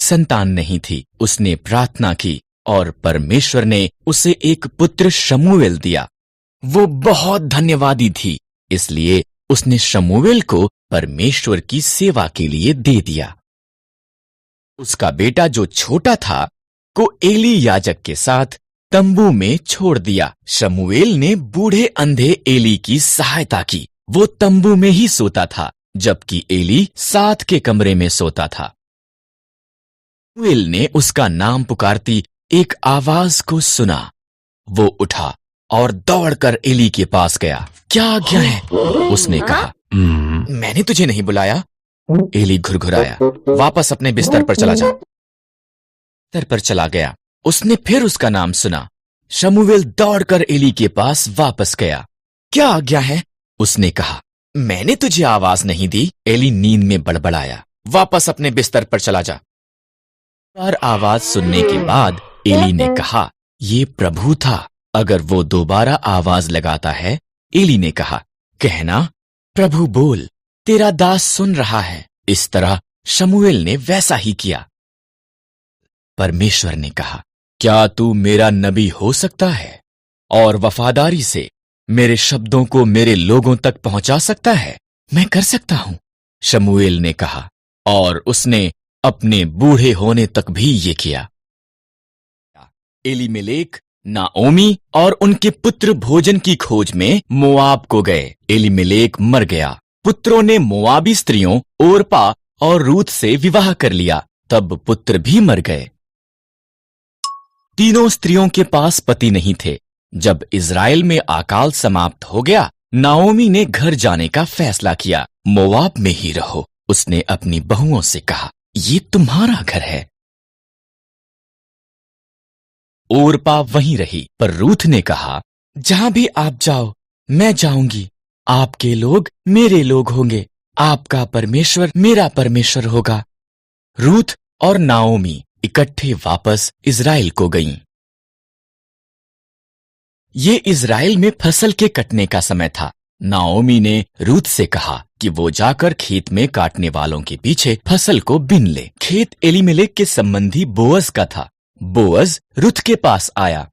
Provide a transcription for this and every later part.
संतान नहीं थी। उसने प्रार्थना की और परमेश्वर ने उसे एक पुत्र शमूएल दिया। वो बहुत धन्यवादी थी, इसलिए उसने शमूएल को परमेश्वर की सेवा के लिए दे दिया। उसका बेटा जो छोटा था को एली याजक के साथ तंबू में छोड़ दिया। शमूएल ने बूढ़े अंधे एली की सहायता की। वो तंबू में ही सोता था, जबकि एली साथ के कमरे में सोता था। शमूएल ने उसका नाम पुकारती एक आवाज को सुना। वो उठा और दौड़कर एली के पास गया। क्या आज्ञा है? उसने कहा। मैंने तुझे नहीं बुलाया। एली घुरघुराया। वापस अपने बिस्तर पर चला जा। बिस्तर पर चला गया। उसने फिर उसका नाम सुना। शमूएल दौड़कर एली के पास वापस गया। क्या आज्ञा है? उसने कहा। मैंने तुझे आवाज नहीं दी। एली नींद में बड़बड़ाया। वापस अपने बिस्तर पर चला जा। बार आवाज सुनने के बाद एली ने कहा, ये प्रभु था। अगर वो दोबारा आवाज लगाता है, एली ने कहा, कहना, प्रभु बोल, तेरा दास सुन रहा है। इस तरह शमूएल ने वैसा ही किया। परमेश्वर ने कहा, क्या तू मेरा नबी हो सकता है और वफादारी से मेरे शब्दों को मेरे लोगों तक पहुंचा सकता है? मैं कर सकता हूं, शमूएल ने कहा, और उसने अपने बूढ़े होने तक भी ये किया। एलीमेलेक, नाओमी और उनके पुत्र भोजन की खोज में मोआब को गए। एलीमेलेक मर गया। पुत्रों ने मोआबी स्त्रियों ओरपा और रूत से विवाह कर लिया। तब पुत्र भी मर गए। तीनों स्त्रियों के पास पति नहीं थे। जब इज़राइल में अकाल समाप्त हो गया, नाओमी ने घर जाने का फैसला किया। मोआब में ही रहो, उसने अपनी बहुओं से कहा, ये तुम्हारा घर है। ओरपा वहीं रही, पर रूथ ने कहा, जहां भी आप जाओ मैं जाऊंगी। आपके लोग मेरे लोग होंगे, आपका परमेश्वर मेरा परमेश्वर होगा। रूथ और नाओमी इकट्ठे वापस इज़राइल को गईं। ये इज़राइल में फसल के कटने का समय था। नाओमी ने रूथ से कहा कि वो जाकर खेत में काटने वालों के पीछे फसल को बीन ले। खेत एलीमेलेक के संबंधी बोअज का था। बोअज रूथ के पास आया।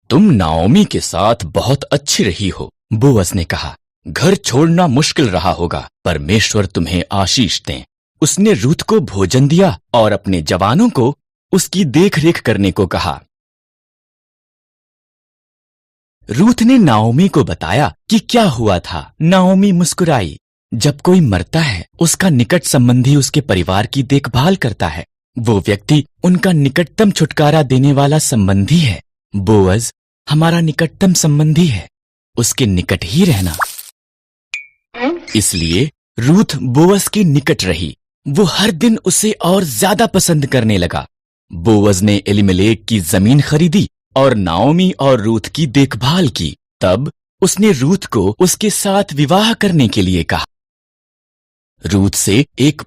तुम नाओमी के साथ बहुत अच्छी रही हो, बोअज ने कहा। घर छोड़ना मुश्किल रहा होगा, परमेश्वर तुम्हें आशीष दें। उसने रूथ को भोजन दिया और अपने जवानों को उसकी देखरेख करने को कहा। रूथ ने नाओमी को बताया कि क्या हुआ था। नाओमी मुस्कुराई। जब कोई मरता है, उसका निकट संबंधी उसके परिवार की देखभाल करता है। वो व्यक्ति उनका निकटतम छुटकारा देने वाला संबंधी है। बोअज हमारा निकटतम संबंधी है, उसके निकट ही रहना। इसलिए रूथ बोअज के निकट रही। वो हर दिन उसे और ज्यादा पसंद करने लगा। बोअज ने एलीमेलेक की जमीन खरीदी और नाओमी और रूथ की देखभाल की। तब उसने रूथ को उसके साथ विवाह करने के लिए कहा। रूथ से एक